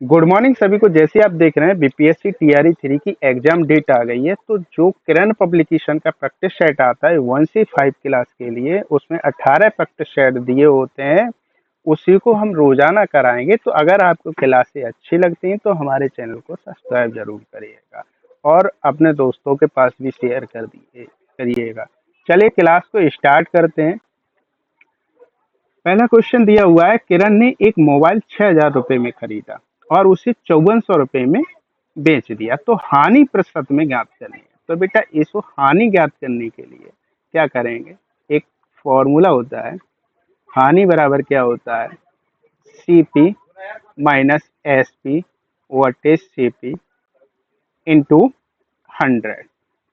Good morning सभी को। जैसे आप देख रहे हैं बीपीएससी टीआरई 3 की एग्जाम डेट आ गई है। तो जो किरण पब्लिकेशन का प्रैक्टिस सेट आता है 1 से 5 क्लास के लिए, उसमें 18 प्रैक्टिस सेट दिए होते हैं। उसी को हम रोजाना कराएंगे। तो अगर आपको क्लासें अच्छी लगती हैं तो हमारे चैनल को सब्सक्राइब जरूर करिएगा और अपने दोस्तों के पास भी शेयर करिएगा। चलिए क्लास को स्टार्ट करते हैं। पहला क्वेश्चन दिया हुआ है, किरण ने एक मोबाइल 6,000 रुपए में खरीदा और उसे 5400 रुपए में बेच दिया, तो हानि प्रतिशत में ज्ञात करनी है। तो बेटा इसको हानि ज्ञात करने के लिए क्या करेंगे, एक फॉर्मूला होता है। हानि बराबर क्या होता है, सीपी माइनस एसपी वटेज सीपी इंटू 100।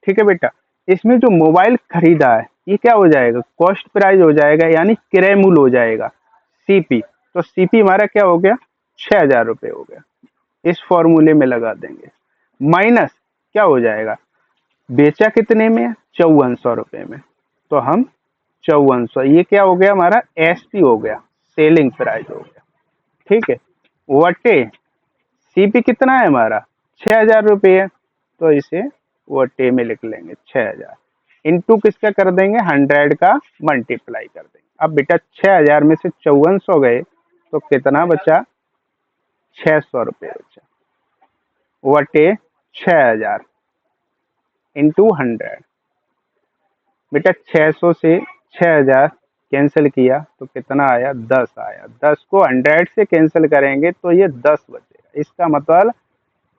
ठीक है बेटा, इसमें जो मोबाइल खरीदा है ये क्या हो जाएगा, कॉस्ट प्राइस हो जाएगा, यानी क्रय मूल्य हो जाएगा सीपी। तो सीपी हमारा क्या हो गया, 6,000 रुपये हो गया। इस फॉर्मूले में लगा देंगे। माइनस क्या हो जाएगा, बेचा कितने में, 5400 रुपये में। तो हम 5400, ये क्या हो गया हमारा, एसपी हो गया, सेलिंग प्राइस हो गया। ठीक है, वटे सीपी कितना है हमारा, 6,000 रुपये है। तो इसे वटे में लिख लेंगे 6,000, इंटू किसका कर देंगे, 100 का मल्टीप्लाई कर देंगे। अब बेटा 6,000 में से 5400 गए तो कितना बचा, 600 रुपये बचा, वटे 6,000 इंटू 100। बेटा 600 से 6,000 कैंसिल किया तो कितना आया, 10 आया। 10 को 100 से कैंसिल करेंगे तो ये 10 बचेगा। इसका मतलब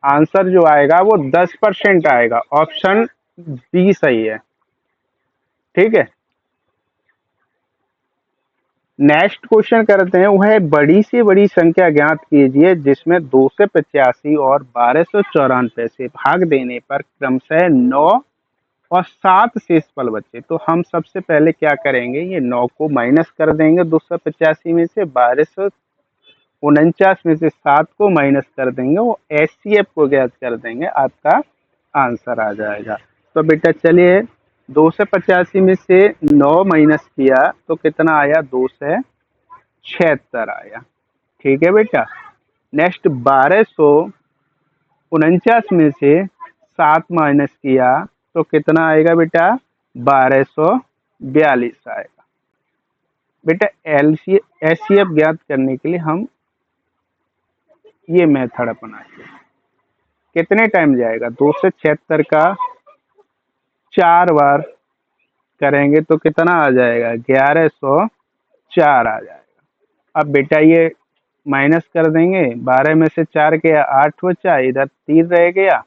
आंसर जो आएगा वो 10% आएगा। ऑप्शन बी सही है। ठीक है, नेक्स्ट क्वेश्चन करते हैं। वह बड़ी से बड़ी संख्या ज्ञात कीजिए जिसमें 285 और 1294 से भाग देने पर क्रमशः 9 और 7 शेष फल बचे। तो हम सबसे पहले क्या करेंगे, ये 9 को माइनस कर देंगे 285 में से, 1249 में से 7 को माइनस कर देंगे, वो एचसीएफ को ज्ञात कर देंगे, आपका आंसर आ जाएगा। तो बेटा चलिए 285 में से 9 माइनस किया तो कितना आया, 276 आया। ठीक है बेटा, नेक्स्ट 1249 में से 7 माइनस किया तो कितना आएगा बेटा, 1242 आएगा। बेटा एचसीएफ ज्ञात करने के लिए हम ये मेथड अपनाएंगे। कितने टाइम जाएगा, 276 का 4 बार करेंगे तो कितना आ जाएगा, 1104 आ जाएगा। अब बेटा ये माइनस कर देंगे, 12 में से 4 गया 8 बचा, इधर 3 रह गया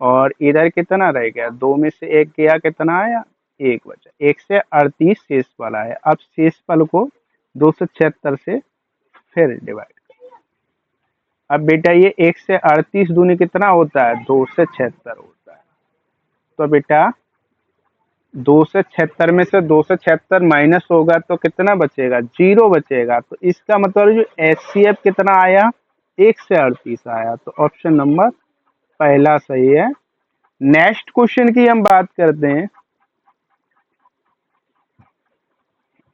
और इधर कितना रह गया, 2 में से 1 गया, कितना आया, 1 बचा। 1 से 38 शेष फल आया। अब शेष फल को 276 से फिर डिवाइड। अब बेटा ये 1 से 38 दूनी कितना होता है, 276 होता है। तो बेटा 276 में से 276 माइनस होगा तो कितना बचेगा, 0 बचेगा। तो इसका मतलब जो एचसीएफ कितना आया, 1 से 38 आया। तो ऑप्शन नंबर पहला सही है। नेक्स्ट क्वेश्चन की हम बात करते हैं।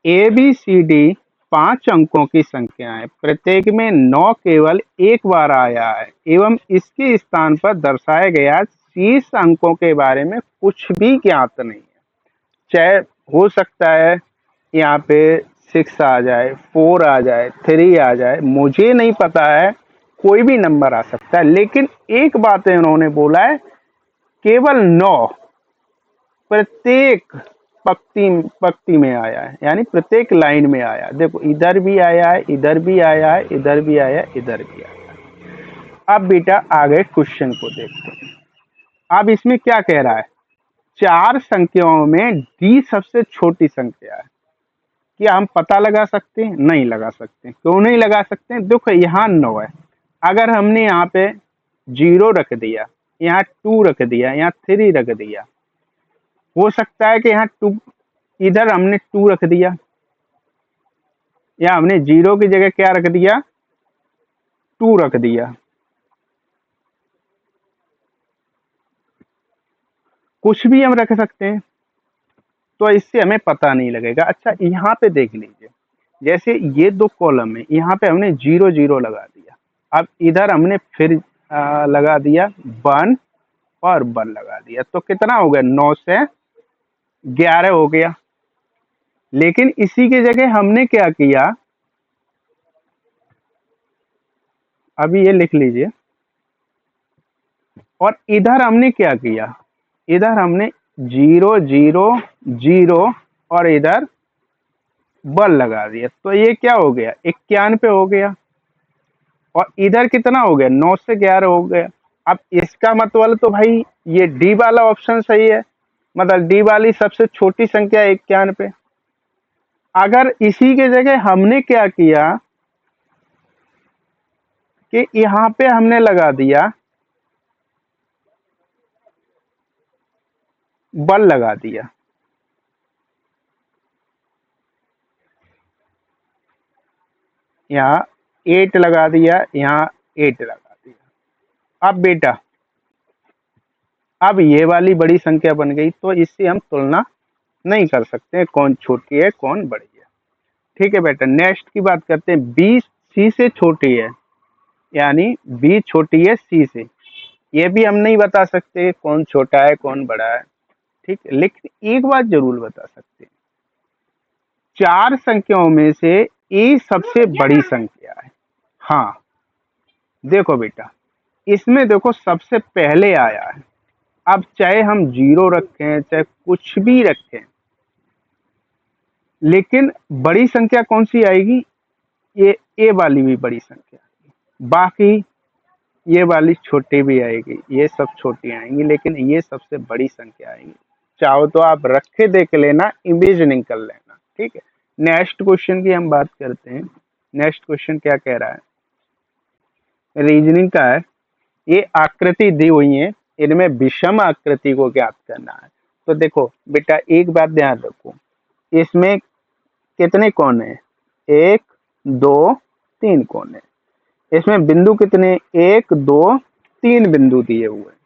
ए बी सी डी 5 अंकों की संख्या है, प्रत्येक में 9 केवल एक बार आया है एवं इसके स्थान पर दर्शाया गया शेष अंकों के बारे में कुछ भी ज्ञात नहीं है। चाहे हो सकता है यहाँ पे 6 आ जाए, 4 आ जाए, 3 आ जाए, मुझे नहीं पता है, कोई भी नंबर आ सकता है। लेकिन एक बात इन्होंने बोला है, केवल 9 प्रत्येक पंक्ति में आया है, यानी प्रत्येक लाइन में आया। देखो इधर भी आया है, इधर भी आया है, इधर भी आया है, इधर भी आया है। अब बेटा आगे क्वेश्चन को देखते हैं। अब इसमें क्या कह रहा है, 4 संख्याओं में डी सबसे छोटी संख्या है। क्या हम पता लगा सकते हैं, नहीं लगा सकते। क्यों नहीं लगा सकते, देखो यहाँ 9 है, अगर हमने यहाँ पे 0 रख दिया, यहाँ 2 रख दिया, यहाँ 3 रख दिया, हो सकता है कि यहाँ 2, इधर हमने 2 रख दिया, या हमने 0 की जगह क्या रख दिया, 2 रख दिया। कुछ भी हम रख सकते हैं, तो इससे हमें पता नहीं लगेगा। अच्छा यहाँ पे देख लीजिए, जैसे ये 2 कॉलम है, यहाँ पे हमने 0 0 लगा दिया। अब इधर हमने फिर लगा दिया 1 और 1 लगा दिया, तो कितना हो गया, 9 से 11 हो गया। लेकिन इसी की जगह हमने क्या किया, अभी ये लिख लीजिए, और इधर हमने क्या किया, इधर हमने 0 0 0 और इधर 1 लगा दिया, तो ये क्या हो गया, 91 हो गया। और इधर कितना हो गया, 9 से 11 हो गया। अब इसका मतलब तो भाई ये डी वाला ऑप्शन सही है, मतलब डी वाली सबसे छोटी संख्या 91। अगर इसी के जगह हमने क्या किया कि यहाँ पे हमने लगा दिया 1 लगा दिया, यहाँ 8 लगा दिया, यहाँ 8 लगा दिया। अब बेटा, अब ये वाली बड़ी संख्या बन गई, तो इससे हम तुलना नहीं कर सकते कौन छोटी है कौन बड़ी है। ठीक है बेटा, नेक्स्ट की बात करते हैं। बी सी से छोटी है, यानी बी छोटी है सी से, ये भी हम नहीं बता सकते कौन छोटा है कौन बड़ा है। ठीक है, लेकिन एक बात जरूर बता सकते हैं, 4 संख्याओं में से ए सबसे बड़ी संख्या है। हाँ देखो बेटा, इसमें देखो सबसे पहले आया है। अब चाहे हम 0 रखें चाहे कुछ भी रखें, लेकिन बड़ी संख्या कौन सी आएगी, ये ए वाली भी बड़ी संख्या आएगी। बाकी ये वाली छोटी भी आएगी, ये सब छोटी आएंगी, लेकिन ये सबसे बड़ी संख्या आएंगी। चाहो तो आप रख के देख लेना, इमेजिनिंग कर लेना। ठीक है, नेक्स्ट क्वेश्चन की हम बात करते हैं। नेक्स्ट क्वेश्चन क्या कह रहा है, रीजनिंग का है। ये आकृति दी हुई है, इनमें विषम आकृति को ज्ञात करना है। तो देखो बेटा, एक बात ध्यान रखो, इसमें कितने कोने हैं, 1 2 3 कोने। इसमें बिंदु कितने, 1 2 3 बिंदु दिए हुए हैं।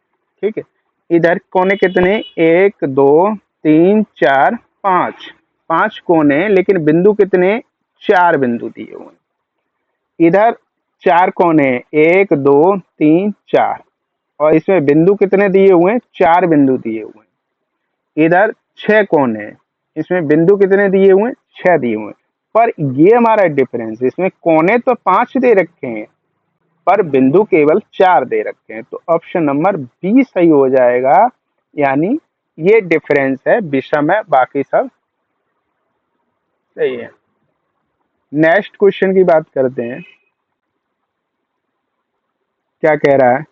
ठीक है, इधर कोने कितने, 1 2 3 4 5, 5 कोने, लेकिन बिंदु कितने, 4 बिंदु दिए हुए हैं। इधर 4 कोने, 1 2 3 4, और इसमें बिंदु कितने दिए हुए हैं, 4 बिंदु दिए हुए हैं। इधर 6 कोने, इसमें बिंदु कितने दिए हुए हैं, 6 दिए हुए हैं। पर ये हमारा डिफरेंस, इसमें कोने तो 5 दे रखे हैं पर बिंदु केवल 4 दे रखे हैं, तो ऑप्शन नंबर बी सही हो जाएगा। यानी ये डिफरेंस है, विषम है, बाकी सब सही है। नेक्स्ट क्वेश्चन की बात करते हैं, क्या कह रहा है,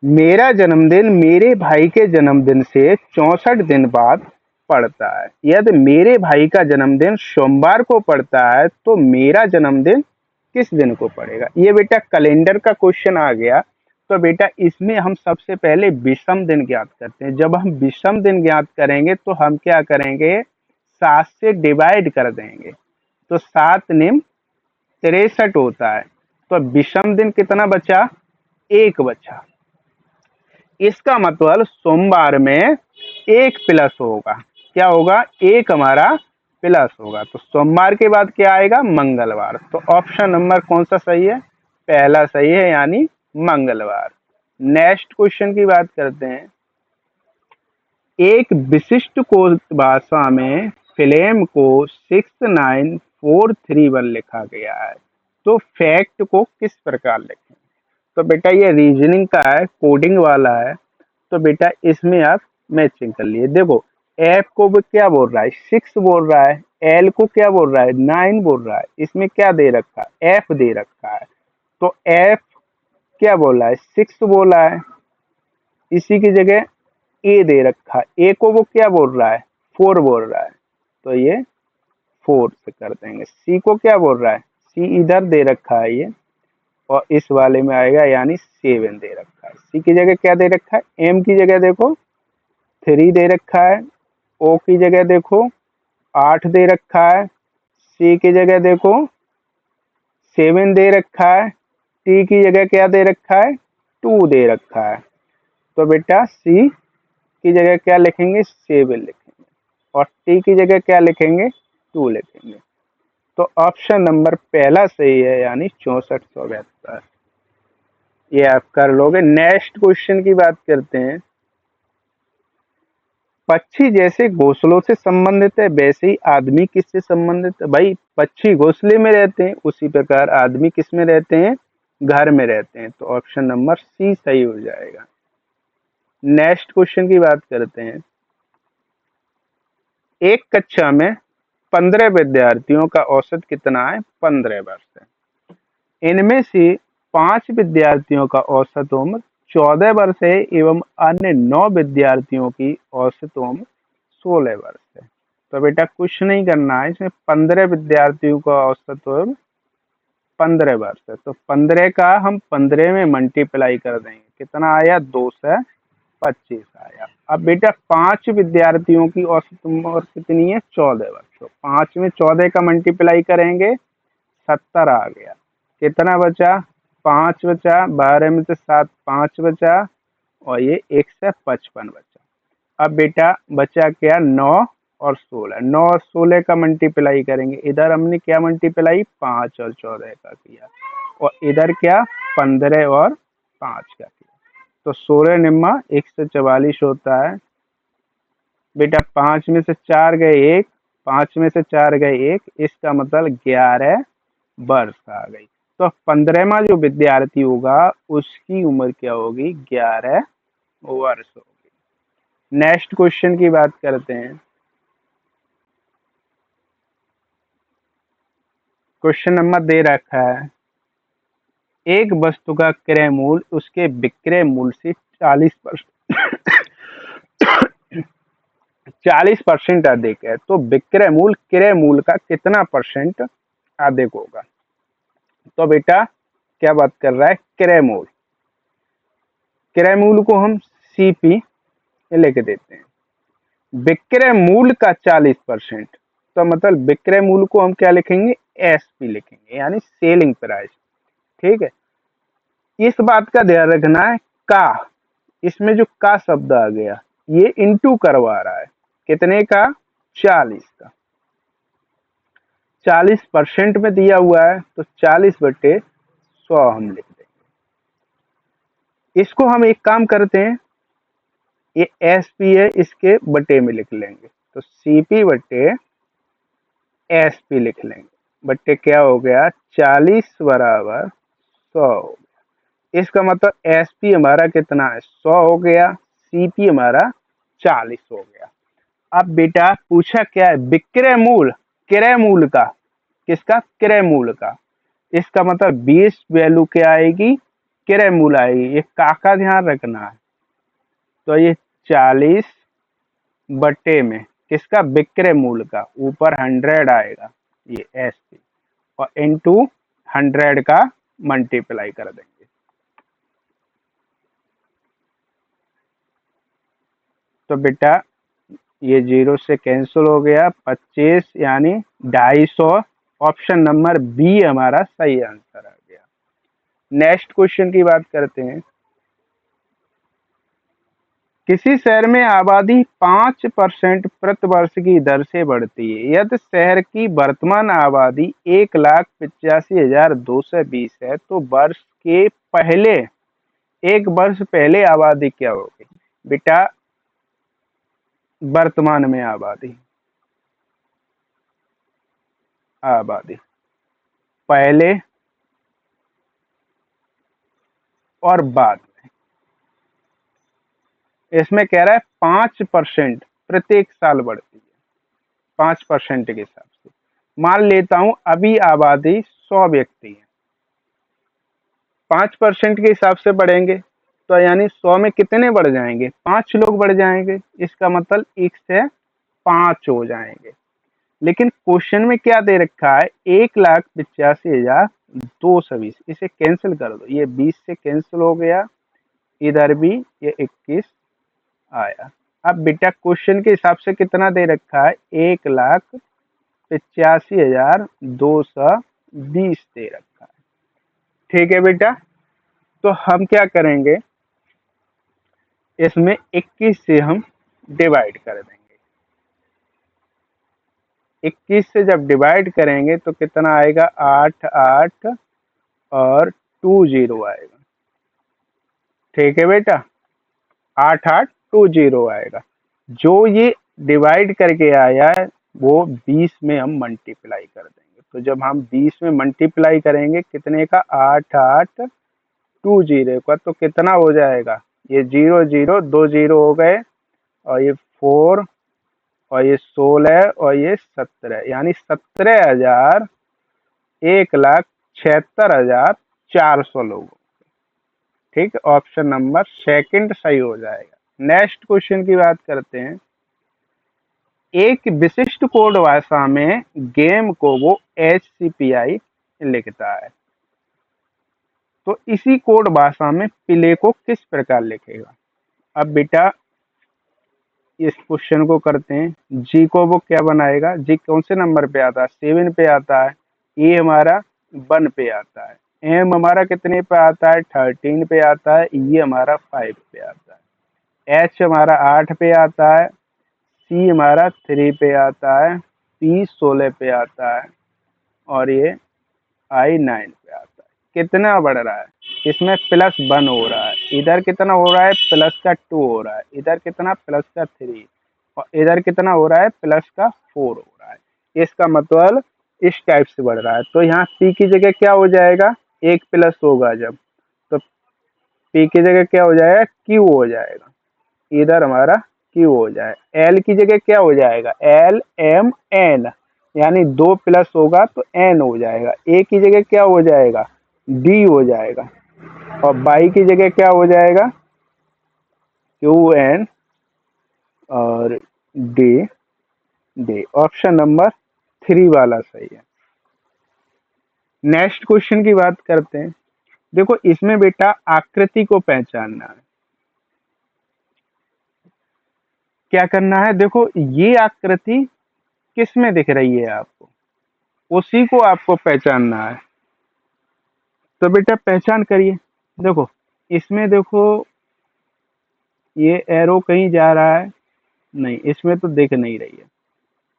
मेरा जन्मदिन मेरे भाई के जन्मदिन से 64 दिन बाद पड़ता है। यदि मेरे भाई का जन्मदिन सोमवार को पड़ता है तो मेरा जन्मदिन किस दिन को पड़ेगा। ये बेटा कैलेंडर का क्वेश्चन आ गया। तो बेटा इसमें हम सबसे पहले विषम दिन ज्ञात करते हैं। जब हम विषम दिन ज्ञात करेंगे तो हम क्या करेंगे, 7 से डिवाइड कर देंगे, तो 7 निम 63 होता है। तो विषम दिन कितना बचा, 1 बचा। इसका मतलब सोमवार में 1 प्लस होगा, क्या होगा, 1 हमारा प्लस होगा। तो सोमवार के बाद क्या आएगा, मंगलवार। तो ऑप्शन नंबर कौन सा सही है, पहला सही है, यानी मंगलवार। नेक्स्ट क्वेश्चन की बात करते हैं। एक विशिष्ट कोश भाषा में फिल्म को 69431 लिखा गया है, तो फैक्ट को किस प्रकार लिखें। तो बेटा ये रीजनिंग का है, कोडिंग वाला है। तो बेटा इसमें आप मैचिंग कर लिए। देखो एफ को भी क्या बोल रहा है, 6 बोल रहा है, एल को क्या बोल रहा है, 9 बोल रहा है। इसमें क्या दे रखा है, एफ दे रखा है। तो एफ क्या बोला है, 6 बोला है। इसी की जगह ए दे रखा है, ए को वो क्या बोल रहा है, 4 बोल रहा है, तो ये 4 से कर देंगे। सी को क्या बोल रहा है, सी इधर दे रखा है ये, और इस वाले में आएगा, यानी 7 दे रखा है। सी की जगह क्या दे रखा है, एम की जगह देखो 3 दे रखा है, ओ की जगह देखो 8 दे रखा है, सी की जगह देखो 7 दे रखा है, टी की जगह क्या दे रखा है, 2 दे रखा है। तो बेटा सी की जगह क्या लिखेंगे, 7 लिखेंगे, और टी की जगह क्या लिखेंगे, 2 लिखेंगे। तो ऑप्शन नंबर पहला सही है, यानी 6472। ये आप कर लोगे। नेक्स्ट क्वेश्चन की बात करते हैं। पक्षी जैसे घोंसलों से संबंधित है, वैसे ही आदमी किससे संबंधित है? भाई पक्षी घोंसले में रहते हैं, उसी प्रकार आदमी किस में रहते हैं? घर में रहते हैं। तो ऑप्शन नंबर सी सही हो जाएगा। नेक्स्ट क्वेश्चन की बात करते हैं। एक कक्षा में 15 विद्यार्थियों का औसत कितना है? 15 वर्ष है। इनमें से 5 विद्यार्थियों का औसत उम्र 14 वर्ष है एवं अन्य 9 विद्यार्थियों की औसत उम्र 16 वर्ष है। तो बेटा कुछ नहीं करना है, इसमें 15 विद्यार्थियों का औसत उम्र 15 वर्ष है, तो 15 का हम 15 में मल्टीप्लाई कर देंगे, कितना आया? 225 आया। अब बेटा 5 विद्यार्थियों की औसत उम्र कितनी है? 14 वर्ष। तो 5 में 14 का मल्टीप्लाई करेंगे, 70 आ गया। कितना बचा? 5 बचा। 12 में से 7 5 बचा, और ये 155 बचा। अब बेटा बचा क्या? 9 और 16। 9 और 16 का मल्टीप्लाई करेंगे। इधर हमने क्या मल्टीप्लाई? 5 और 14 का किया, और इधर क्या? 15 और 5 का किया। तो 16 निम्मा 144 होता है। बेटा 5 में से 4 गए 1, 5 में से 4 गए 1, इसका मतलब 11 वर्ष आ गई। तो 15वां जो विद्यार्थी होगा उसकी उम्र क्या होगी? 11 वर्ष होगी। नेक्स्ट क्वेश्चन की बात करते हैं। क्वेश्चन नंबर दे रखा है, एक वस्तु का क्रय मूल्य उसके विक्रय मूल्य से 40% अधिक है, तो विक्रय मूल्य क्रय मूल्य का कितना परसेंट अधिक होगा? तो बेटा क्या बात कर रहा है? क्रय मूल्य। क्रय मूल्य को हम सीपी लेके देते हैं। विक्रय मूल्य का 40%, तो मतलब विक्रय मूल्य को हम क्या लिखेंगे? एसपी लिखेंगे, यानी सेलिंग प्राइस। ठीक है, इस बात का ध्यान रखना है, का इसमें जो का शब्द आ गया ये इंटू करवा रहा है, कितने का? 40 का। 40% में दिया हुआ है, तो 40/100 हम लिख देंगे। इसको हम एक काम करते हैं, ये एस पी है, इसके बटे में लिख लेंगे, तो सीपी बटे एस पी लिख लेंगे। बटे क्या हो गया? 40 बराबर 100 हो गया। इसका मतलब एस पी हमारा कितना है? 100 हो गया। सीपी हमारा 40 हो गया। अब बेटा पूछा क्या है? विक्रय मूल्य, क्रय मूल्य का। किसका? क्रय मूल्य का। इसका मतलब 20 वैल्यू क्या आएगी? क्रय मूल्य आएगी। ये का ध्यान रखना है। तो ये 40 बटे में किसका? विक्रय मूल्य का, ऊपर 100 आएगा, ये एस पी, और इनटू 100 का मल्टीप्लाई कर देंगे। तो बेटा ये 0 से कैंसिल हो गया, 25 यानी 250। ऑप्शन नंबर बी हमारा सही आंसर आ गया। नेक्स्ट क्वेश्चन की बात करते हैं। किसी शहर में आबादी 5% प्रति वर्ष की दर से बढ़ती है, यदि शहर की वर्तमान आबादी 1,85,220 है, तो वर्ष के पहले, एक वर्ष पहले आबादी क्या होगी? बेटा वर्तमान में आबादी, आबादी पहले और बाद में, इसमें कह रहा है 5% प्रत्येक साल बढ़ती है, 5% के हिसाब से। मान लेता हूं अभी आबादी 100 व्यक्ति है, 5% के हिसाब से बढ़ेंगे, तो यानी 100 में कितने बढ़ जाएंगे? 5 लोग बढ़ जाएंगे। इसका मतलब 1 से 5 हो जाएंगे। लेकिन क्वेश्चन में क्या दे रखा है? 1,85,220। इसे कैंसिल कर दो, ये 20 से कैंसिल हो गया, इधर भी ये 21 आया। अब बेटा क्वेश्चन के हिसाब से कितना दे रखा है? 1,85,220 दे रखा है। ठीक है बेटा, तो हम क्या करेंगे, इसमें 21 से हम डिवाइड कर देंगे। 21 से जब डिवाइड करेंगे तो कितना आएगा, 8 8 और 20 आएगा। ठीक है बेटा, 8 8 20 आएगा। जो ये डिवाइड करके आया है वो 20 में हम मल्टीप्लाई कर देंगे। तो जब हम 20 में मल्टीप्लाई करेंगे कितने का, 8 8 20 का, तो कितना हो जाएगा, ये 0 0 2 0 हो गए, और ये 4 और ये 16 और ये 17, यानी 17,000 1,76,400 लोगों। ठीक, ऑप्शन नंबर सेकंड सही हो जाएगा। नेक्स्ट क्वेश्चन की बात करते हैं। एक विशिष्ट कोड भाषा में गेम को वो HCPI लिखता है, तो इसी कोड भाषा में प्ले को किस प्रकार लिखेगा। अब बेटा इस क्वेश्चन को करते हैं। जी को वो क्या बनाएगा, जी कौन से नंबर पे आता है, 7 पे आता है। ए हमारा 1 पे आता है। एम हमारा कितने पे आता है, 13 पे आता है। ई हमारा 5 पे आता है। एच हमारा 8 पे आता है। सी हमारा 3 पे आता है। पी 16 पे आता है। और ये आई 9 पे आता है। कितना बढ़ रहा है, इसमें +1 हो रहा है। इधर कितना हो रहा है, प्लस का 2 हो रहा है। इधर कितना, प्लस का 3। और इधर कितना हो रहा है, प्लस का 4 हो रहा है। इसका मतलब इस टाइप से बढ़ रहा है। तो यहाँ पी की जगह क्या हो जाएगा, एक प्लस होगा जब, तो पी की जगह क्या हो जाएगा, क्यू हो जाएगा। इधर हमारा क्यू हो जाए। एल की जगह क्या हो जाएगा, एल एम एन, यानी 2 प्लस होगा तो एन हो जाएगा। ए की जगह क्या हो जाएगा, डी हो जाएगा। और बाई की जगह क्या हो जाएगा, क्यू एन और डी डी। ऑप्शन नंबर 3 वाला सही है। नेक्स्ट क्वेश्चन की बात करते हैं। देखो इसमें बेटा आकृति को पहचानना है। क्या करना है, देखो ये आकृति किस में दिख रही है आपको, उसी को आपको पहचानना है। तो बेटा पहचान करिए। देखो इसमें देखो ये एरो कहीं जा रहा है, नहीं इसमें तो दिख नहीं रही है,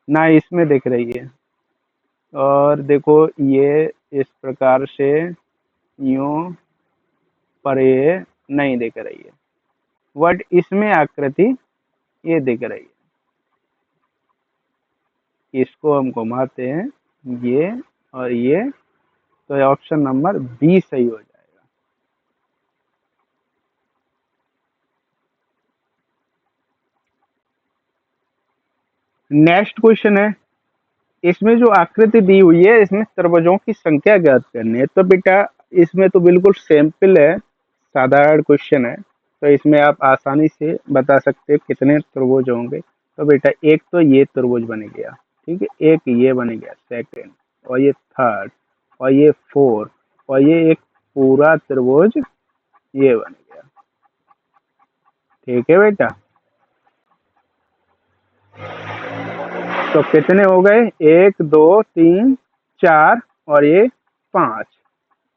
ना इसमें दिख रही है। और देखो ये इस प्रकार से यूं पर ये नहीं दिख रही है, बट इसमें आकृति ये दिख रही है। इसको हम घुमाते हैं, ये और ये, तो ऑप्शन नंबर बी सही हो जाएगा। नेक्स्ट क्वेश्चन है। इसमें जो आकृति दी हुई है इसमें त्रिभुजों की संख्या ज्ञात करनी है। तो बेटा इसमें तो बिल्कुल सिंपल है, साधारण क्वेश्चन है। तो इसमें आप आसानी से बता सकते हो कितने त्रिभुज होंगे। तो बेटा एक तो ये त्रिभुज बन गया, ठीक है, एक ये बन गया सेकंड, और ये थर्ड, और ये फोर्थ, और ये एक पूरा त्रिभुज ये बन गया। ठीक है बेटा, तो कितने हो गए, 1 2 3 4 और ये 5,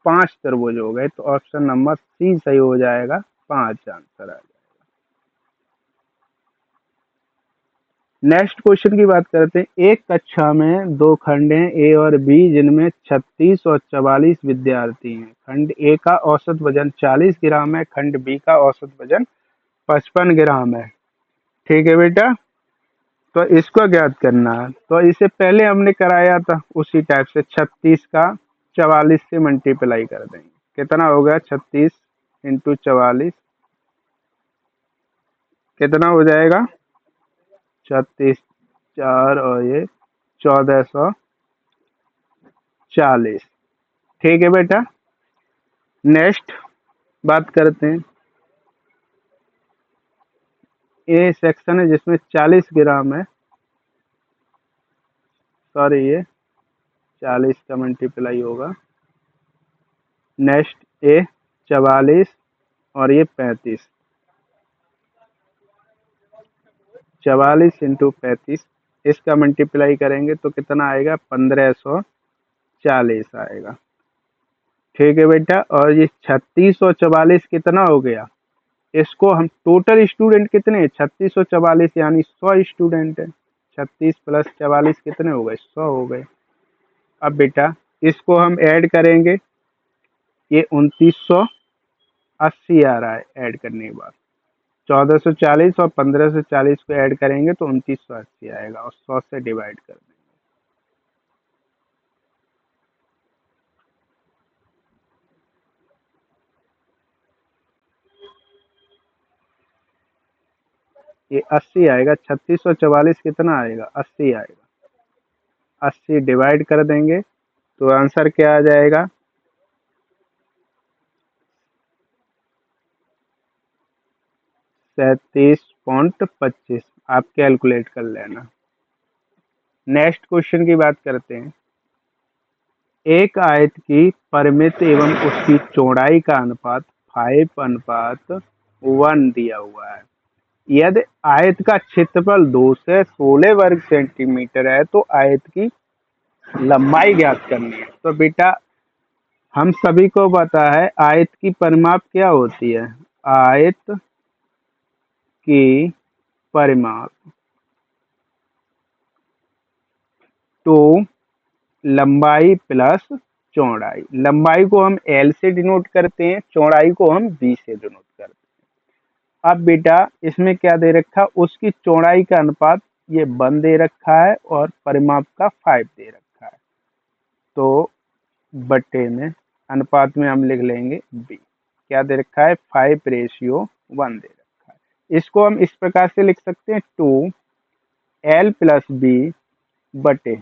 5 त्रिभुज हो गए। तो ऑप्शन नंबर सी सही हो जाएगा, 5 आंसर आ जाएगा। नेक्स्ट क्वेश्चन की बात करते हैं। एक कक्षा में 2 खंड हैं, ए और बी, जिनमें 36 और 44 विद्यार्थी हैं। खंड ए का औसत वजन 40 ग्राम है, खंड बी का औसत वजन 55 ग्राम है। ठीक है बेटा, तो इसको ज्ञात करना है। तो इसे पहले हमने कराया था उसी टाइप से, 36 का 44 से मल्टीप्लाई कर देंगे। कितना हो गया, 36 इंटू 44 कितना हो जाएगा, 36 4 और ये 1440। ठीक है बेटा, नेक्स्ट बात करते हैं। ये सेक्शन है जिसमें 40 ग्राम है, सॉरी ये 40 का मल्टीप्लाई होगा। नेक्स्ट ए 44 और ये 35, 44 इंटू 35, इसका मल्टीप्लाई करेंगे तो कितना आएगा, 1540 आएगा। ठीक है बेटा, और ये 36 और 44 कितना हो गया, इसको हम टोटल स्टूडेंट कितने हैं, 36 और 44 यानी 100 स्टूडेंट है। 36 प्लस 44 कितने हो गए? 100 हो गए। अब बेटा इसको हम ऐड करेंगे, ये 2980 आ रहा है ऐड करने के बाद। 1440 और 1540 को ऐड करेंगे तो 2980 आएगा और 100 से डिवाइड कर देंगे। ये 80 आएगा। 36 और 44 कितना आएगा? 80 आएगा। 80 डिवाइड कर देंगे तो आंसर क्या आ जाएगा? 37.25। आप कैलकुलेट कर लेना। नेक्स्ट क्वेश्चन की बात करते हैं। एक आयत की परिमिति एवं उसकी चौड़ाई का अनुपात 5:1 दिया हुआ है। यदि आयत का क्षेत्रफल 2 से 16 वर्ग सेंटीमीटर है तो आयत की लंबाई ज्ञात करनी है। तो बेटा हम सभी को पता है आयत की परिमाप क्या होती है? आयत की परिमाप टू लंबाई प्लस चौड़ाई। लंबाई को हम L से डिनोट करते हैं, चौड़ाई को हम B से डिनोट करते हैं। अब बेटा इसमें क्या दे रखा है? उसकी चौड़ाई का अनुपात ये 1 दे रखा है और परिमाप का 5 दे रखा है। तो बट्टे में अनुपात में हम लिख लेंगे B। क्या दे रखा है? 5:1 दे रखा है। इसको हम इस प्रकार से लिख सकते हैं 2L प्लस B बटे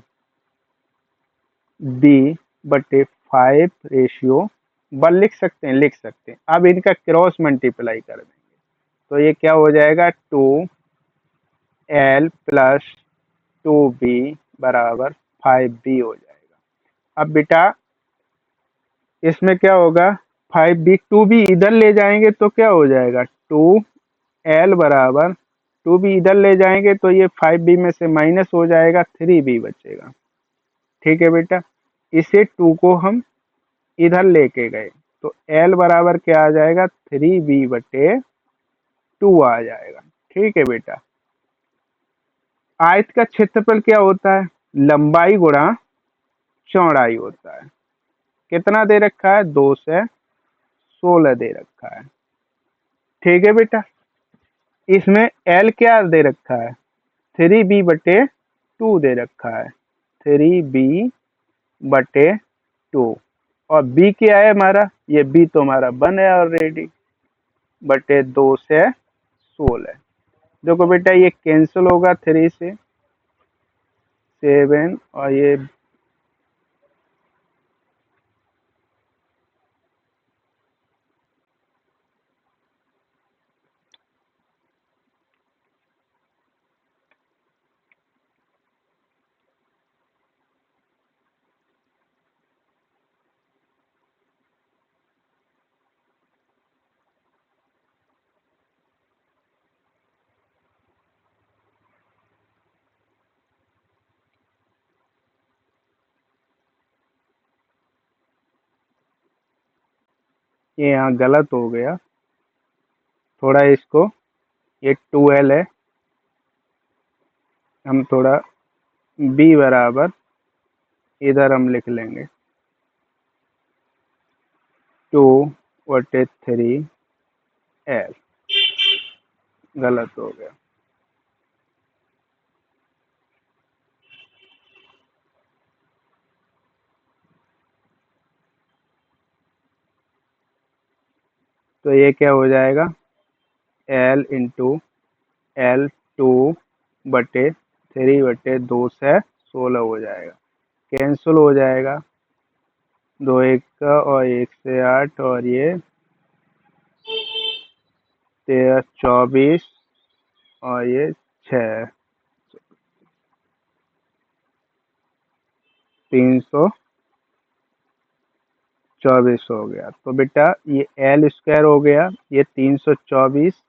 B बटे 5:1 लिख सकते हैं, लिख सकते हैं। अब इनका क्रॉस मल्टीप्लाई कर देंगे तो ये क्या हो जाएगा? 2L प्लस 2B बराबर 5B हो जाएगा। अब बेटा इसमें क्या होगा? 5B 2B इधर ले जाएंगे तो क्या हो जाएगा? 2L बराबर 2B इधर ले जाएंगे तो ये 5B में से माइनस हो जाएगा, 3B बचेगा। ठीक है बेटा, इसे 2 को हम इधर लेके गए तो L बराबर क्या आ जाएगा? 3B बटे 2 आ जाएगा। ठीक है बेटा, आयत का क्षेत्रफल क्या होता है? लंबाई गुणा चौड़ाई होता है। कितना दे रखा है? 2 से 16 दे रखा है। ठीक है बेटा, इसमें L क्या दे रखा है? 3B बटे 2 दे रखा है। 3B बटे 2 और B क्या है हमारा? ये B तो हमारा 1 है ऑलरेडी, बटे 2 से 16। देखो बेटा ये कैंसिल होगा 3 से 7 और ये यहाँ गलत हो गया थोड़ा। इसको ये 2L है, हम थोड़ा B बराबर इधर हम लिख लेंगे 2/3L। गलत हो गया। तो ये क्या हो जाएगा? L इंटू L 2/3/2 से 16 हो जाएगा। कैंसिल हो जाएगा, 2 1 का और 1 से 8 और ये 13 24 और ये 6 324 हो गया। तो बेटा ये L स्क्वायर हो गया, ये 324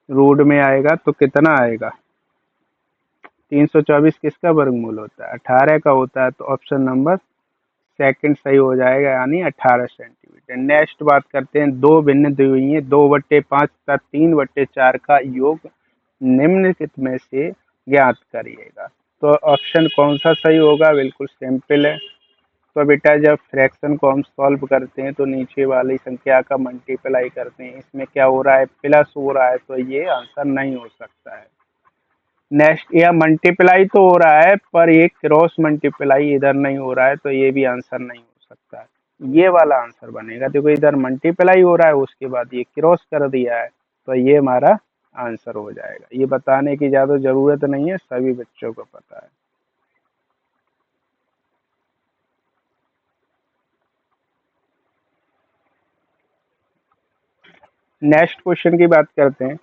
रूट में आएगा तो कितना आएगा? 324 किसका वर्गमूल होता है? 18 का होता है। तो ऑप्शन नंबर सेकंड सही हो जाएगा, यानी 18 सेंटीमीटर। नेक्स्ट बात करते हैं, दो भिन्न द्वितीय 2/5 तथा 3/4 का योग निम्नलिखित में से ज्ञात करिएगा। तो ऑप्शन कौन सा सही होगा? बिल्कुल सिंपल है। तो बेटा जब फ्रैक्शन को हम सॉल्व करते हैं तो नीचे वाली संख्या का मल्टीप्लाई करते हैं, इसमें क्या हो रहा है? प्लस हो रहा है, तो ये आंसर नहीं हो सकता है। नेक्स्ट, यह मल्टीप्लाई तो हो रहा है पर ये क्रॉस मल्टीप्लाई इधर नहीं हो रहा है, तो ये भी आंसर नहीं हो सकता है। ये वाला आंसर बनेगा। देखो इधर मल्टीप्लाई हो रहा है, उसके बाद ये क्रॉस कर दिया है, तो ये हमारा आंसर हो जाएगा। ये बताने की ज्यादा जरूरत नहीं है, सभी बच्चों को पता है। नेक्स्ट क्वेश्चन की बात करते हैं।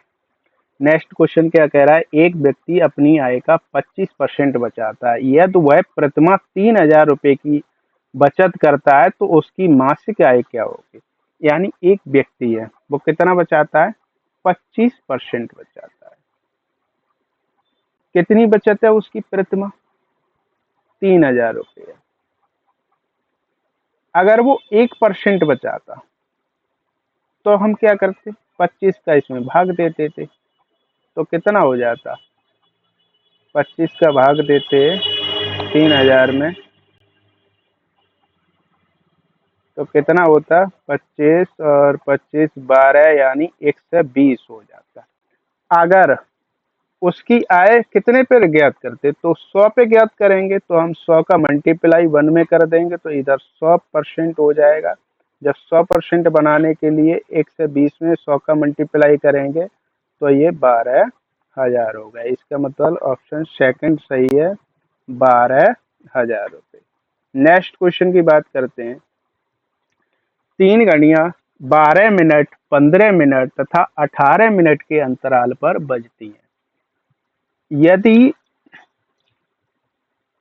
नेक्स्ट क्वेश्चन क्या कह रहा है? एक व्यक्ति अपनी आय का 25% बचाता है, यदि वह प्रतिमाह 3,000 रुपए की बचत करता है तो उसकी मासिक आय क्या होगी? यानी एक व्यक्ति है, वो कितना बचाता है? 25% बचाता है। कितनी बचत है उसकी प्रतिमाह? 3,000 रुपये। अगर वो 1% बचाता तो हम क्या करते? 25 का इसमें भाग देते थे, तो कितना हो जाता? 25 का भाग देते 3,000 में, तो कितना होता? 25 और 25 12, यानी 120 हो जाता। अगर उसकी आय कितने पे ज्ञात करते? तो 100 पे ज्ञात करेंगे, तो हम 100 का मल्टीप्लाई 1 में कर देंगे, तो इधर 100% हो जाएगा। जब 100% बनाने के लिए 120 में 100 का मल्टीप्लाई करेंगे, तो ये 12,000 हो गया। इसका मतलब ऑप्शन सेकंड सही है, 12,000 रुपये। नेक्स्ट क्वेश्चन की बात करते हैं। तीन घड़ियां 12 मिनट, 15 मिनट तथा 18 मिनट के अंतराल पर बजती हैं। यदि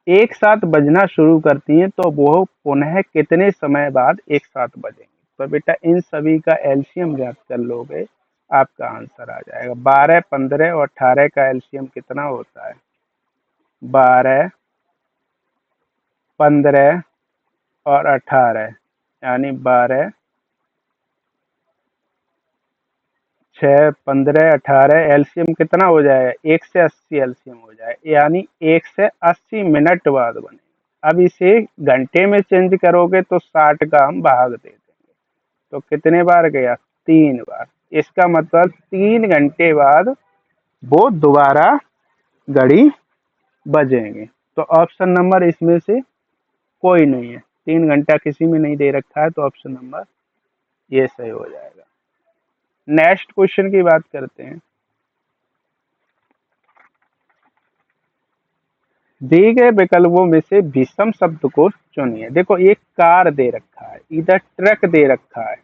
एक साथ बजना शुरू करती हैं तो वो पुनः कितने समय बाद एक साथ बजेंगी? तो बेटा इन सभी का एलसीएम ज्ञात कर लोगे, आपका आंसर आ जाएगा। 12, 15 और 18 का एलसीएम कितना होता है? 12, 15 और 18, यानी 12, 6, 15, 18 एलसीएम कितना हो जाएगा? 180 एलसीएम हो जाएगा, यानी 180 मिनट बाद बने। अब इसे घंटे में चेंज करोगे तो 60 का हम भाग दे देंगे, तो कितने बार गया? 3 बार। इसका मतलब 3 घंटे बाद वो दोबारा घड़ी बजेंगे। तो ऑप्शन नंबर इसमें से कोई नहीं है, 3 घंटा किसी में नहीं दे रखा है, तो ऑप्शन नंबर ये सही हो जाएगा। नेक्स्ट क्वेश्चन की बात करते हैं। दिए गए विकल्पों में से विषम शब्द को चुनिए। देखो एक कार दे रखा है, इधर ट्रक दे रखा है,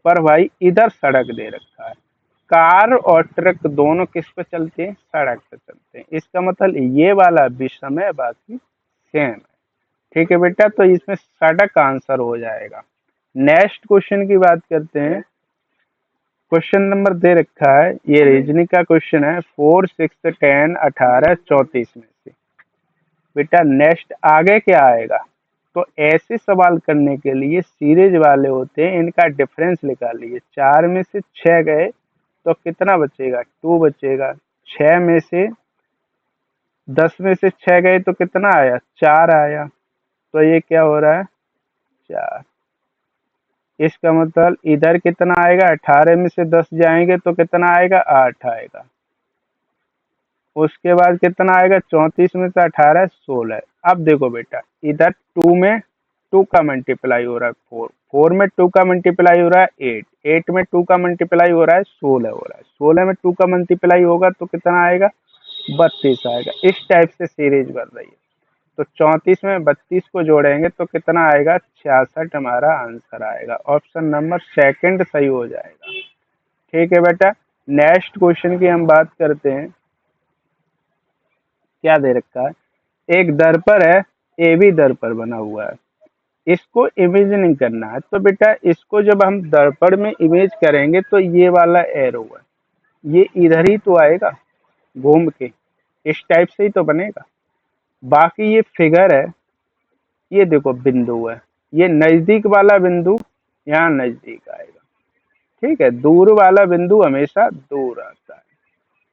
पर भाई इधर सड़क दे रखा है। कार और ट्रक दोनों किस पे चलते हैं? सड़क पे चलते हैं। इसका मतलब ये वाला विषम है, बाकी सेम है। ठीक है बेटा, तो इसमें सड़क का आंसर हो जाएगा। नेक्स्ट क्वेश्चन की बात करते हैं। क्वेश्चन नंबर दे रखा है, ये रीजनिंग का क्वेश्चन है। 4, 6, 10, 18, 34 में से बेटा नेक्स्ट आगे क्या आएगा? तो ऐसे सवाल करने के लिए सीरीज वाले होते हैं, इनका डिफरेंस निकालिए। 4 में से 6 गए तो कितना बचेगा? 2 बचेगा। 6 में से 10 में से 6 गए तो कितना आया? 4 आया। तो ये क्या हो रहा है? 4। इसका मतलब इधर कितना आएगा? 18 में से 10 जाएंगे तो कितना आएगा? 8 आएगा। उसके बाद कितना आएगा? 34 में से 18, 16। अब देखो बेटा, इधर 2 में 2 का मल्टीप्लाई हो रहा है 4, 4 में 2 का मल्टीप्लाई हो रहा है 8, 8 में 2 का मल्टीप्लाई हो रहा है 16 हो रहा है, 16 में 2 का मल्टीप्लाई होगा तो कितना आएगा? 32 आएगा। इस टाइप से सीरीज बन रही है। तो 34 में 32 को जोड़ेंगे तो कितना आएगा? 66 हमारा आंसर आएगा। ऑप्शन नंबर सेकंड सही हो जाएगा। ठीक है बेटा, नेक्स्ट क्वेश्चन की हम बात करते हैं। क्या दे रखा है? एक दर्पण है, ए बी दर्पण बना हुआ है, इसको इमेजिनिंग करना है। तो बेटा इसको जब हम दर्पण में इमेज करेंगे तो ये वाला एरो है, ये इधर ही तो आएगा घूम के, इस टाइप से ही तो बनेगा। बाकी ये फिगर है, ये देखो बिंदु है, ये नजदीक वाला बिंदु यहाँ नजदीक आएगा। ठीक है, दूर वाला बिंदु हमेशा दूर आता है।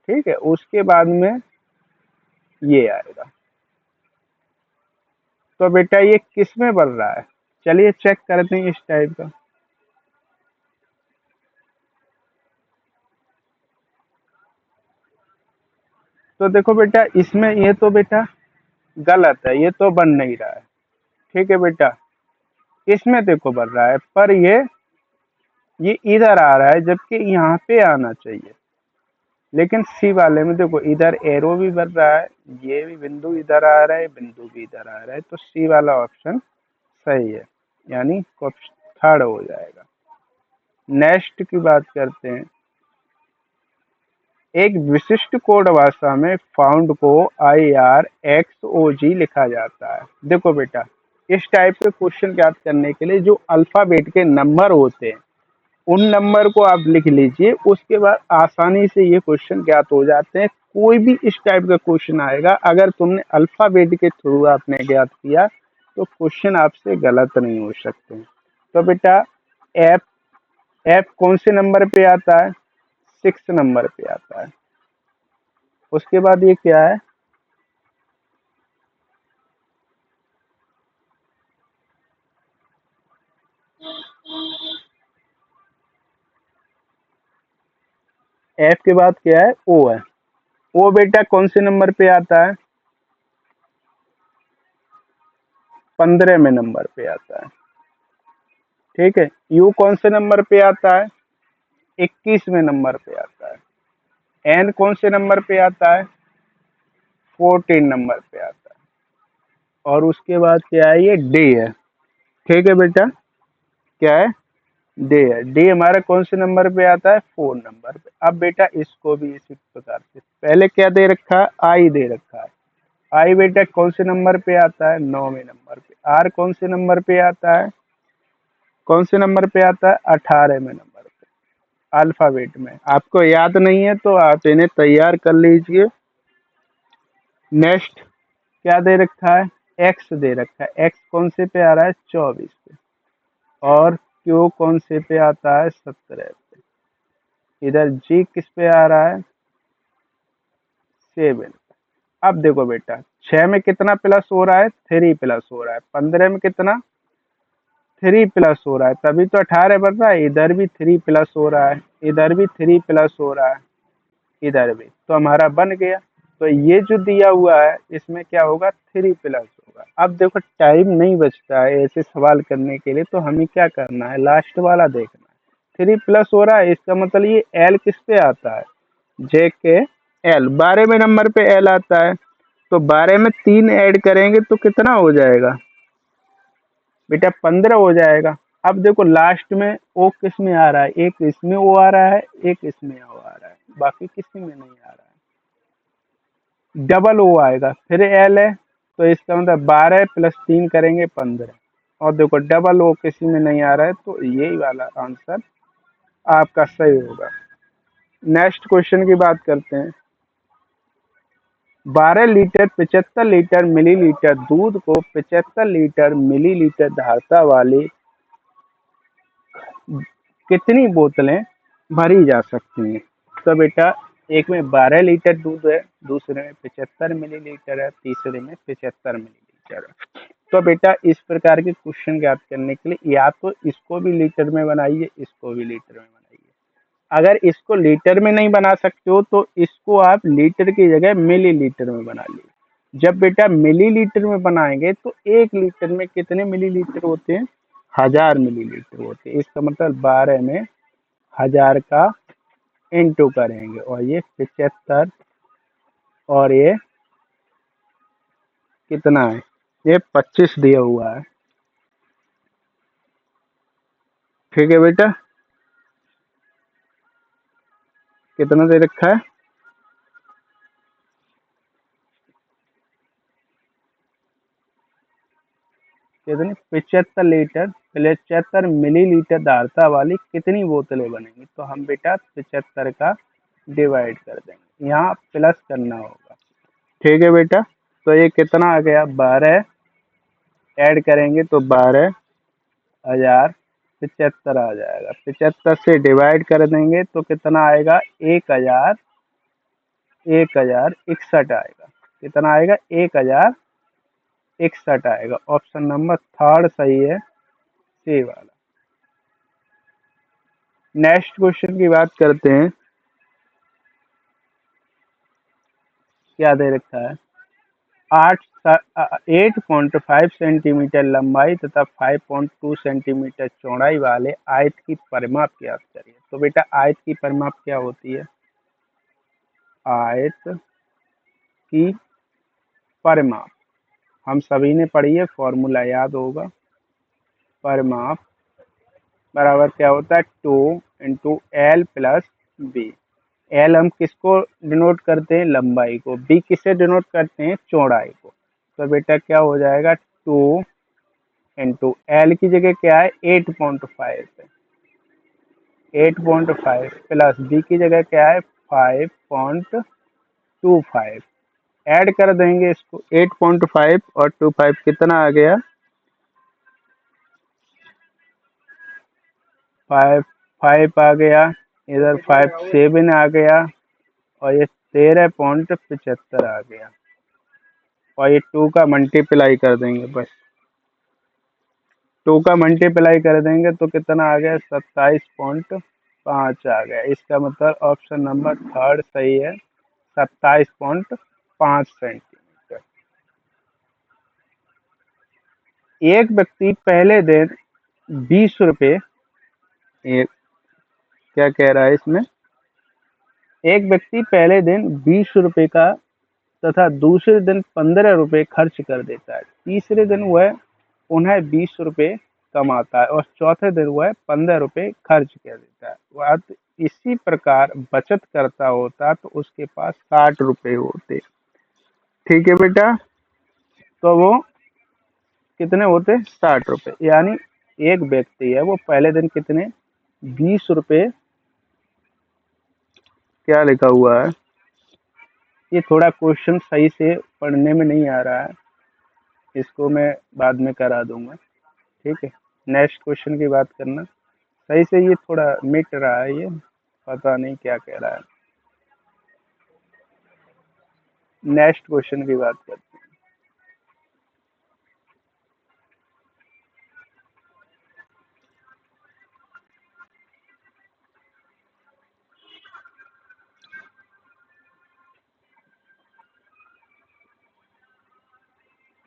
ठीक है, उसके बाद में ये आएगा। तो बेटा ये किस में बन रहा है, चलिए चेक करते हैं इस टाइप का। तो देखो बेटा इसमें ये तो बेटा गलत है, ये तो बन नहीं रहा है। ठीक है बेटा, इसमें देखो बन रहा है, पर ये इधर आ रहा है जबकि यहाँ पे आना चाहिए। लेकिन सी वाले में देखो इधर एरो भी बन रहा है, ये भी बिंदु इधर आ रहा है, बिंदु भी इधर आ रहा है, तो सी वाला ऑप्शन सही है, यानी थर्ड हो जाएगा। नेक्स्ट की बात करते हैं। एक विशिष्ट कोड भाषा में फाउंड को IRXOG लिखा जाता है। देखो बेटा इस टाइप के क्वेश्चन ज्ञात करने के लिए जो अल्फाबेट के नंबर होते हैं उन नंबर को आप लिख लीजिए, उसके बाद आसानी से ये क्वेश्चन ज्ञात हो जाते हैं। कोई भी इस टाइप का क्वेश्चन आएगा, अगर तुमने अल्फाबेट के थ्रू आपने ज्ञात किया तो क्वेश्चन आपसे गलत नहीं हो सकते। तो बेटा एफ एफ कौन से नंबर पे आता है, 6 नंबर पे आता है। उसके बाद ये क्या है, एफ के बाद क्या है, ओ है। ओ बेटा कौन से नंबर पे आता है, 15 में नंबर पे आता है। ठीक है, यू कौन से नंबर पे आता है, 21 में नंबर पे आता है। एन कौन से नंबर पे आता है, 14 नंबर पे आता है। और उसके बाद क्या है, ये डी है। ठीक है बेटा, क्या है, डी है। डी हमारा कौन से नंबर पे आता है, 4 नंबर पे। अब बेटा इसको भी इसी प्रकार से, पहले क्या दे रखा है, आई दे रखा है। आई बेटा कौन से नंबर पे आता है, 9वें नंबर पे। आर कौन से नंबर पे आता है, कौन से नंबर पे आता है, 18वें नंबर पे। अल्फाबेट में आपको याद नहीं है तो आप इन्हें तैयार कर लीजिए। नेक्स्ट क्या दे रखा है, एक्स दे रखा है। एक्स कौन से पे आ रहा है, 24 पे। और क्यू कौन से पे आता है, 17 पे। इधर जी किस पे आ रहा है, 7। अब देखो बेटा 6 में कितना प्लस हो रहा है, 3 प्लस हो रहा है। 15 में कितना, 3 प्लस हो रहा है, तभी तो 18 बन रहा है। इधर भी 3 प्लस हो रहा है, इधर भी 3 प्लस हो रहा है, इधर भी, तो हमारा बन गया। तो ये जो दिया हुआ है इसमें क्या होगा, 3 प्लस होगा। अब देखो टाइम नहीं बचता है ऐसे सवाल करने के लिए, तो हमें क्या करना है, लास्ट वाला देखना है। 3 प्लस हो रहा है, इसका मतलब ये एल किस पे आता है, जे के एल। 12 में नंबर पे एल आता है, तो 12 में 3 ऐड करेंगे तो कितना हो जाएगा बेटा, 15 हो जाएगा। अब देखो लास्ट में ओ किस में आ रहा है, एक इसमें ओ आ रहा है, एक इसमें ओ आ रहा है, बाकी किसी में नहीं आ रहा है। डबल ओ आएगा, फिर एल है, तो इसका मतलब 12 प्लस 3 करेंगे 15। और देखो डबल ओ किसी में नहीं आ रहा है, तो यही वाला आंसर आपका सही होगा। नेक्स्ट क्वेश्चन की बात करते हैं। 12 लीटर 75 लीटर मिलीलीटर दूध को 75 लीटर मिलीलीटर धारता वाली कितनी बोतलें भरी जा सकती हैं। तो बेटा एक में 12 लीटर दूध है, दूसरे में 75 मिलीलीटर है, तीसरे में 75 मिलीलीटर है। तो बेटा इस प्रकार के क्वेश्चन ज्ञात करने के लिए या तो इसको भी लीटर में बनाइए, इसको भी लीटर में बनाइए। अगर इसको लीटर में नहीं बना सकते हो तो इसको आप लीटर की जगह मिलीलीटर में बना लीजिए। जब बेटा मिलीलीटर में बनाएंगे तो 1 लीटर में कितने मिलीलीटर होते हैं, 1000 मिलीलीटर होते हैं। इसका मतलब 12 में 1000 का इंटू करेंगे, और ये 75, और ये कितना है, ये 25 दिया हुआ है। ठीक है बेटा, कितना दे रखा है, कितनी, 75 लीटर 75 मिलीलीटर धारता वाली कितनी बोतलें बनेंगी। तो हम बेटा 75 का डिवाइड कर देंगे, यहाँ प्लस करना होगा। ठीक है बेटा, तो ये कितना आ गया, 12 ऐड करेंगे तो 12,000 75 आ जाएगा। 75 से डिवाइड कर देंगे तो कितना आएगा, 1061 आएगा। कितना आएगा, 1061 आएगा। ऑप्शन नंबर थर्ड सही है, सी वाला। नेक्स्ट क्वेश्चन की बात करते हैं, क्या दे रखा है, 8.5 सेंटीमीटर लंबाई तथा 5.2 सेंटीमीटर चौड़ाई वाले आयत की परिमाप ज्ञात करिए। तो बेटा आयत की परिमाप क्या होती है, आयत की परिमाप हम सभी ने पढ़ी है, फॉर्मूला याद होगा। परिमाप बराबर क्या होता है, 2 × L + B। एल हम किसको डिनोट करते हैं, लंबाई को। बी किससे डिनोट करते हैं, चौड़ाई को। तो बेटा क्या हो जाएगा, 2 × L की जगह क्या है, 8.5 है, 8.5 प्लस बी की जगह क्या है, 5.25। ऐड कर देंगे इसको, 8.5 और 25 कितना आ गया, 5 आ गया, इधर 5 7 आ गया, और ये 13.75 आ गया, और ये 2 का मल्टीप्लाई कर देंगे, बस 2 का मल्टीप्लाई कर देंगे तो कितना आ गया, 27.5 आ गया। इसका मतलब ऑप्शन नंबर थर्ड सही है, 27.5 सेंटीमीटर। एक व्यक्ति पहले दिन 20 रुपये, एक क्या कह रहा है इसमें, एक व्यक्ति पहले दिन 20 रुपये का तथा दूसरे दिन 15 रुपये खर्च कर देता है। तीसरे दिन वह उन्हें 20 रुपये कमाता है और चौथे दिन वह 15 रुपये खर्च कर देता है। वह इसी प्रकार बचत करता होता तो उसके पास 60 रुपये होते। ठीक है बेटा, तो वो कितने होते, 60 रुपये। यानी एक व्यक्ति है वो पहले दिन कितने, 20 रुपये, क्या लिखा हुआ है, ये थोड़ा क्वेश्चन सही से पढ़ने में नहीं आ रहा है, इसको मैं बाद में करा दूंगा। ठीक है, नेक्स्ट क्वेश्चन की बात करना, सही से ये थोड़ा मिट रहा है, ये पता नहीं क्या कह रहा है। नेक्स्ट क्वेश्चन की बात करते हैं।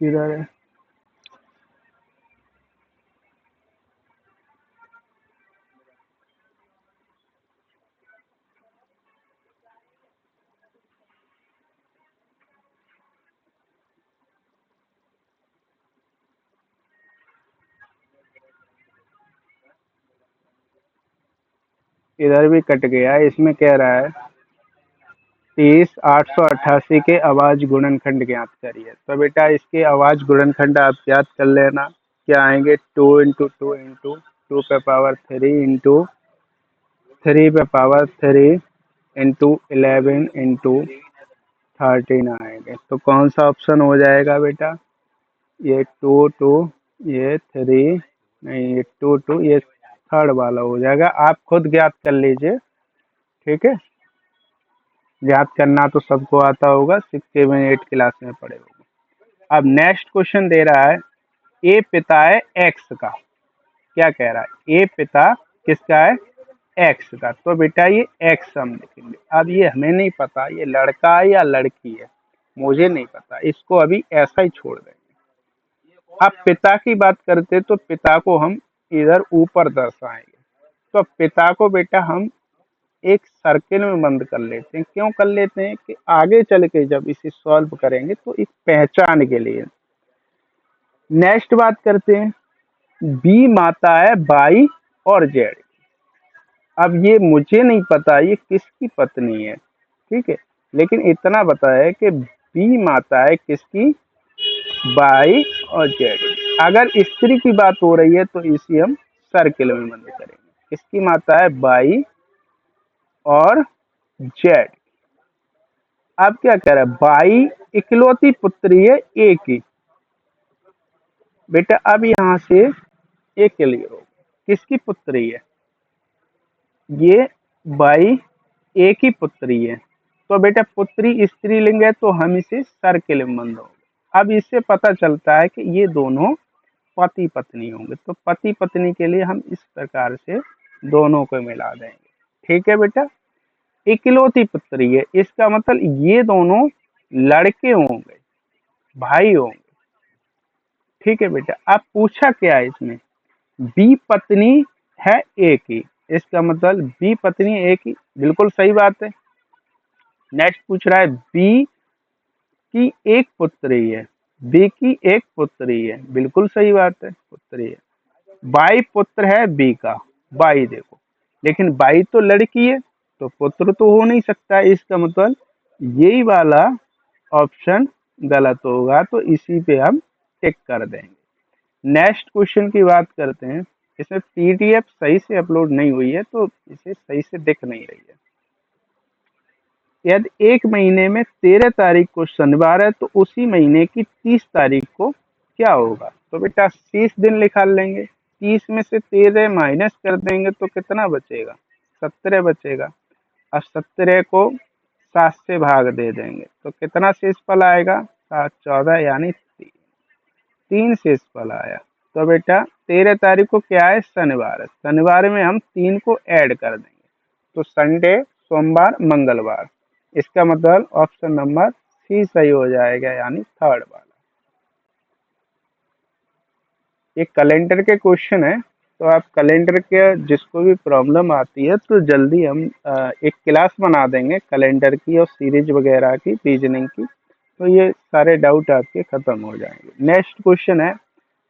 किधर है, इधर भी कट गया। इसमें कह रहा है 30 888 के अवाज गुणनखंड ज्ञात करिए। तो बेटा इसके अवाज गुणनखंड आप याद कर लेना, क्या आएंगे, 2 × 2 × 2 पे पावर 3 इंटू 3 पे पावर 3 इंटू 11 इंटू 13 आएंगे। तो कौन सा ऑप्शन हो जाएगा बेटा, ये 2 2, ये 3 नहीं, ये 2 2, ये थर्ड वाला हो जाएगा। आप खुद ज्ञात कर लीजिए, ठीक है, याद करना तो सबको आता होगा, 6 7 8 क्लास में पढ़े होंगे। अब नेक्स्ट क्वेश्चन दे रहा है, ए पिता है एक्स का, क्या कह रहा है, ए पिता किसका है, एक्स का। तो बेटा ये एक्स हम लिखेंगे। अब ये हमें नहीं पता ये लड़का है या लड़की है, मुझे नहीं पता, इसको अभी ऐसा ही छोड़ देंगे। अब पिता की बात करते तो पिता को हम इधर ऊपर दर्शाएंगे। तो पिता को बेटा हम एक सर्किल में बंद कर लेते हैं। क्यों कर लेते हैं कि आगे चल के जब इसे सॉल्व करेंगे तो एक पहचान के लिए। नेक्स्ट बात करते हैं, बी माता है बाई और जेड। अब ये मुझे नहीं पता ये किसकी पत्नी है, ठीक है, लेकिन इतना पता है कि बी माता है किसकी, बाई और जेड। अगर स्त्री की बात हो रही है तो इसी हम सर्किल में बंद करेंगे। किसकी माता है, बाई और जेड। अब क्या कह रहा है, बाई इकलौती पुत्री है ए की। बेटा अब यहां से ए क्लियर हो, किसकी पुत्री है, ये बाई ए की पुत्री है। तो बेटा पुत्री स्त्रीलिंग है तो हम इसे सर के लिंग होंगे। अब इससे पता चलता है कि ये दोनों पति पत्नी होंगे, तो पति पत्नी के लिए हम इस प्रकार से दोनों को मिला देंगे। ठीक है बेटा, इकलौती पुत्री है, इसका मतलब ये दोनों लड़के होंगे, भाई होंगे। ठीक है बेटा, अब पूछा क्या है इसमें, बी पत्नी है एक ही, इसका मतलब बी पत्नी एक ही, बिल्कुल सही बात है। नेक्स्ट पूछ रहा है बी की एक पुत्री है, बी की एक पुत्री है, बिल्कुल सही बात है, पुत्री है। बाई पुत्र है बी का, बाई देखो, लेकिन बाई तो लड़की है तो पुत्र तो हो नहीं सकता है, इसका मतलब यही वाला ऑप्शन गलत होगा, तो इसी पे हम टिक कर देंगे। नेक्स्ट क्वेश्चन की बात करते हैं, इसमें पीडीएफ सही से अपलोड नहीं हुई है तो इसे सही से दिख नहीं रही है। यदि एक महीने में 13 तारीख को शनिवार है तो उसी महीने की 30 तारीख को क्या होगा, तो बेटा 30 दिन निकाल लेंगे, 30 में से 13 माइनस कर देंगे तो कितना बचेगा, 17 बचेगा। अब 17 को 7 से भाग दे देंगे तो कितना शेषफल आएगा, 7 14 यानी 3 शेषफल आया। तो बेटा 13 तारीख को क्या है, शनिवार है, शनिवार में हम 3 को ऐड कर देंगे तो संडे, सोमवार, मंगलवार, इसका मतलब ऑप्शन नंबर सी सही हो जाएगा, यानी थर्ड वाला। ये कैलेंडर के क्वेश्चन है, तो आप कैलेंडर के जिसको भी प्रॉब्लम आती है तो जल्दी हम एक क्लास बना देंगे कैलेंडर की और सीरीज वगैरह की, रीजनिंग की, तो ये सारे डाउट आपके खत्म हो जाएंगे। नेक्स्ट क्वेश्चन है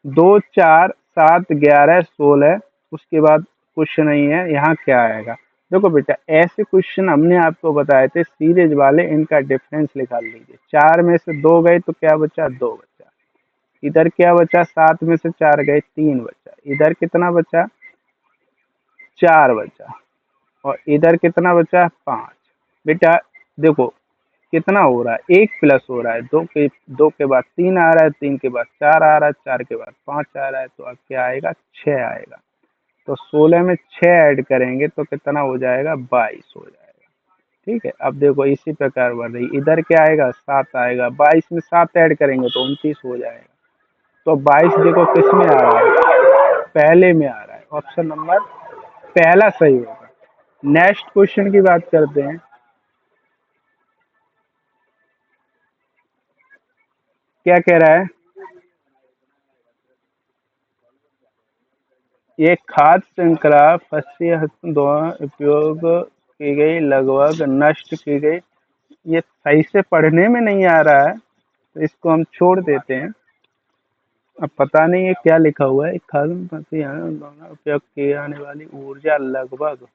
2 4 7 11 16, उसके बाद कुछ नहीं है, यहाँ क्या आएगा। देखो बेटा ऐसे क्वेश्चन हमने आपको बताए थे सीरीज वाले, इनका डिफरेंस निकाल लीजिए। 4 में से 2 गए तो क्या बचा, 2 बचा। इधर क्या बचा, 7 में से 4 गए, 3 बचा। इधर कितना बचा, 4 बचा। और इधर कितना बचा, 5। बेटा देखो कितना हो रहा है, 1 प्लस हो रहा है, 2 के बाद 3 आ रहा है, 3 के बाद 4 आ रहा है, 4 के बाद 5 आ रहा है, तो अब क्या आएगा, 6 आएगा। तो 16 में 6 ऐड करेंगे तो कितना हो जाएगा, 22 हो जाएगा। ठीक है, अब देखो इसी प्रकार बढ़ रही, इधर क्या आएगा, 7 आएगा, 22 में 7 ऐड करेंगे तो 29 हो जाएगा। तो 22 देखो किस में आ रहा है, पहले में आ रहा है, ऑप्शन नंबर पहला सही होगा। नेक्स्ट क्वेश्चन की बात करते हैं, क्या कह रहा है, ये खाद्य श्रृंखला फसलीय हस्तों द्वारा उपयोग की गई, लगभग नष्ट की गई। ये सही से पढ़ने में नहीं आ रहा है तो इसको हम छोड़ देते हैं। अब पता नहीं है क्या लिखा हुआ है, खाद्य फसलीय द्वारा उपयोग की आने वाली ऊर्जा लगभग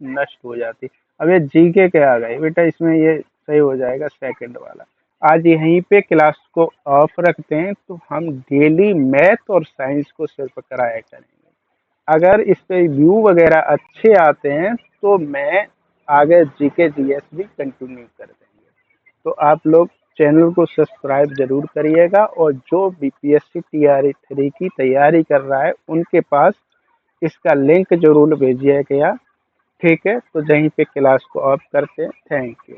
नष्ट हो जाती। अब ये जीके के आ गए बेटा, इसमें ये सही हो जाएगा सेकंड वाला। आज यहीं पे क्लास को ऑफ रखते हैं, तो हम डेली मैथ और साइंस को सिर्फ कराया करेंगे। अगर इस पे व्यू वगैरह अच्छे आते हैं तो मैं आगे जीके जीएस भी कंटिन्यू कर देंगे। तो आप लोग चैनल को सब्सक्राइब जरूर करिएगा, और जो बीपीएससी टीआरई 3 की तैयारी कर रहा है उनके पास इसका लिंक जरूर भेजिएगा। ठीक है, तो यहीं पे क्लास को ऑफ करते हैं। Thank you.